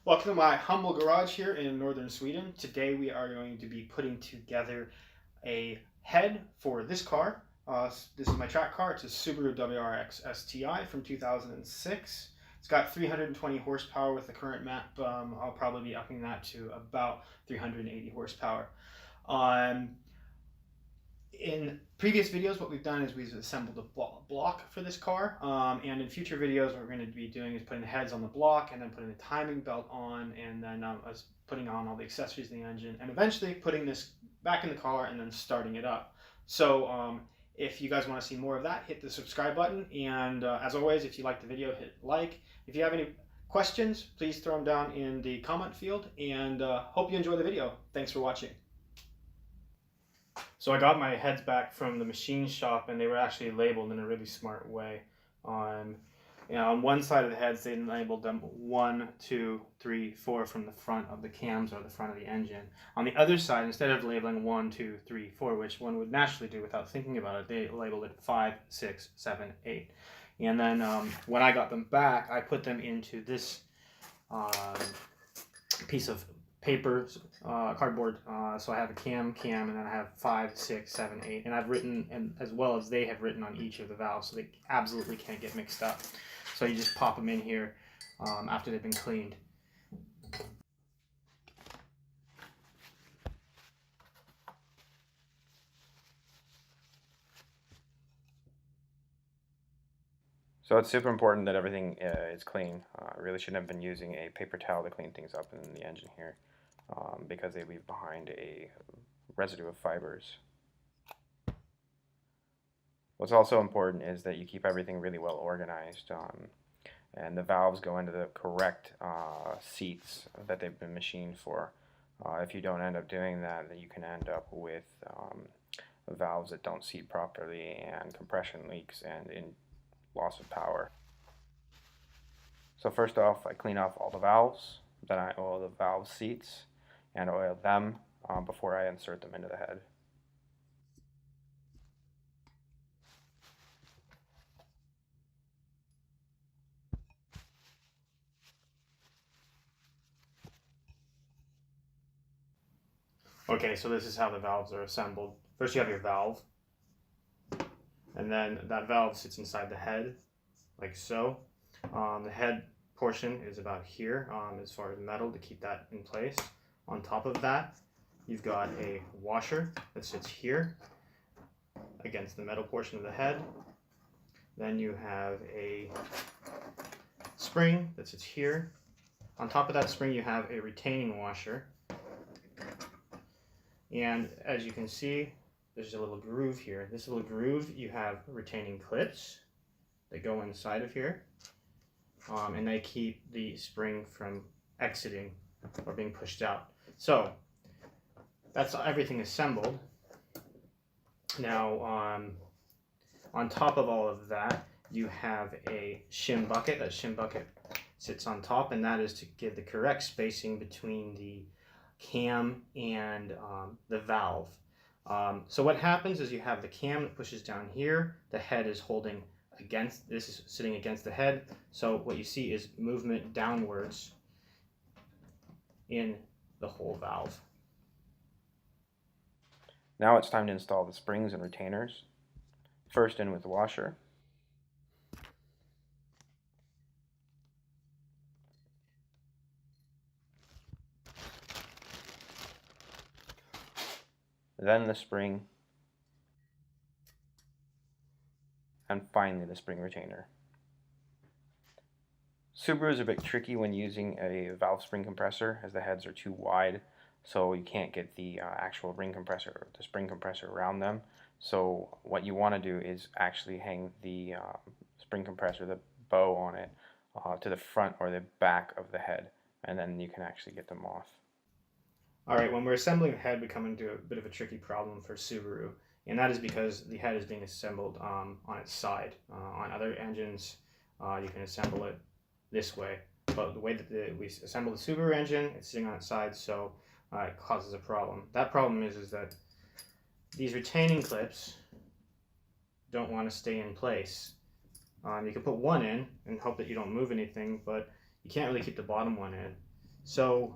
Welcome to my humble garage here in northern Sweden. Today we are going to be putting together a head for this car. This is my track car. It's a Subaru WRX STI from 2006. It's got 320 horsepower with the current map. I'll probably be upping that to about 380 horsepower. In previous videos, what we've done is we've assembled a block for this car, and in future videos what we're going to be doing is putting the heads on the block and then putting the timing belt on, and then us putting on all the accessories in the engine, and eventually putting this back in the car and then starting it up. So if you guys want to see more of that, hit the subscribe button, and as always, if you like the video, hit like. If you have any questions, please throw them down in the comment field, and hope you enjoy the video. Thanks for watching. So I got my heads back from the machine shop, and they were actually labeled in a really smart way. On one side of the heads, they labeled them 1, 2, 3, 4 from the front of the cams or the front of the engine. On the other side, instead of labeling 1, 2, 3, 4, which one would naturally do without thinking about it, they labeled it 5, 6, 7, 8. And then when I got them back, I put them into this piece of paper, cardboard, so I have a cam, and then I have 5, 6, 7, 8, and I've written, and as well as they have written on each of the valves, so they absolutely can't get mixed up. So you just pop them in here after they've been cleaned. So it's super important that everything is clean. I really shouldn't have been using a paper towel to clean things up in the engine here because they leave behind a residue of fibers. What's also important is that you keep everything really well organized and the valves go into the correct seats that they've been machined for. If you don't end up doing that, then you can end up with valves that don't seat properly and compression leaks and loss of power. So first off, I clean off all the valves, then I oil the valve seats and oil them before I insert them into the head. Okay, so this is how the valves are assembled. First you have your valve, and then that valve sits inside the head, like so. The head portion is about here as far as metal to keep that in place. On top of that, you've got a washer that sits here against the metal portion of the head. Then you have a spring that sits here. On top of that spring, you have a retaining washer. And as you can see, there's a little groove here. This little groove, you have retaining clips that go inside of here. And they keep the spring from exiting or being pushed out. So that's everything assembled. Now on top of all of that, you have a shim bucket. That shim bucket sits on top, and that is to give the correct spacing between the cam and the valve. So what happens is you have the cam that pushes down here, the head is holding against, this is sitting against the head, so what you see is movement downwards in the whole valve. Now it's time to install the springs and retainers. First in with the washer. Then the spring, and finally the spring retainer. Subaru is a bit tricky when using a valve spring compressor as the heads are too wide, so you can't get the actual ring compressor or the spring compressor around them. So what you want to do is actually hang the spring compressor, the bow on it, to the front or the back of the head, and then you can actually get them off. Alright, when we're assembling the head, we come into a bit of a tricky problem for Subaru, and that is because the head is being assembled on its side. On other engines, you can assemble it this way, but the way that we assemble the Subaru engine, it's sitting on its side, so it causes a problem. That problem is that these retaining clips don't want to stay in place. You can put one in and hope that you don't move anything, but you can't really keep the bottom one in. So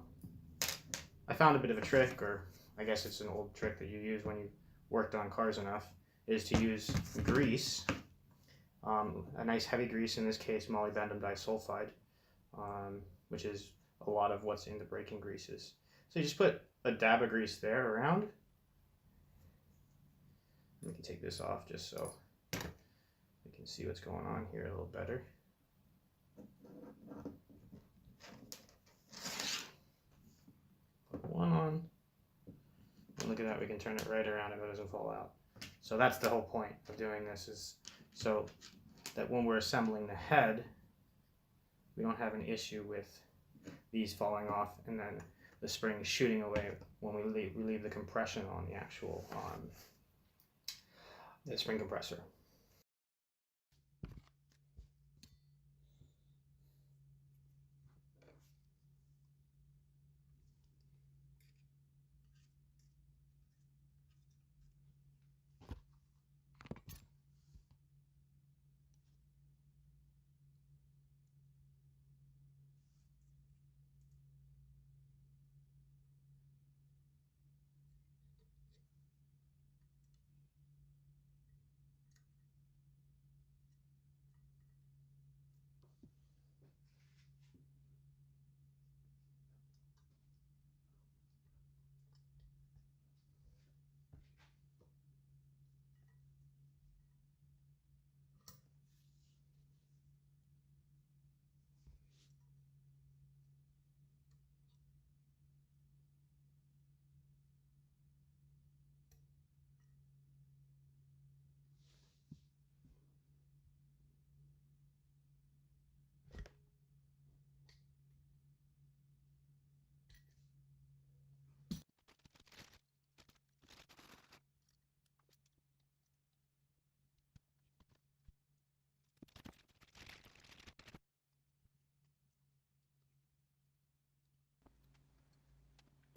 I found a bit of a trick, or I guess it's an old trick that you use when you worked on cars enough, is to use grease, a nice heavy grease, in this case molybdenum disulfide, which is a lot of what's in the braking greases. So you just put a dab of grease there around. We can take this off just so we can see what's going on here a little better. Put one on. And look at that, we can turn it right around and it doesn't fall out. So that's the whole point of doing this, is so that when we're assembling the head, we don't have an issue with these falling off and then the spring shooting away when we leave the compression on the actual the spring compressor.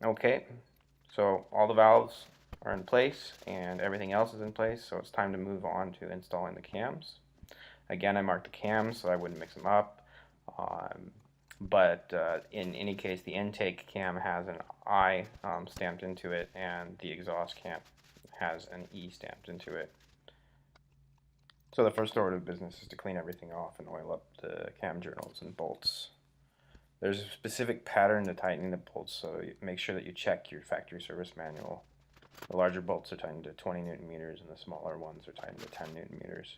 Okay, so all the valves are in place and everything else is in place, so it's time to move on to installing the cams. Again, I marked the cams so I wouldn't mix them up, but in any case, the intake cam has an I stamped into it and the exhaust cam has an E stamped into it. So the first order of business is to clean everything off and oil up the cam journals and bolts. There's a specific pattern to tightening the bolts, so make sure that you check your factory service manual. The larger bolts are tightened to 20 Newton meters and the smaller ones are tightened to 10 Newton meters.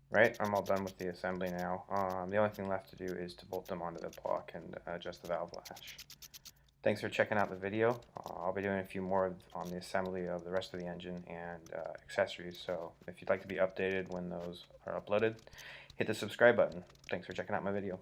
Right, I'm all done with the assembly now. The only thing left to do is to bolt them onto the block and adjust the valve latch. Thanks for checking out the video. I'll be doing a few more on the assembly of the rest of the engine and accessories, so if you'd like to be updated when those are uploaded, hit the subscribe button. Thanks for checking out my video.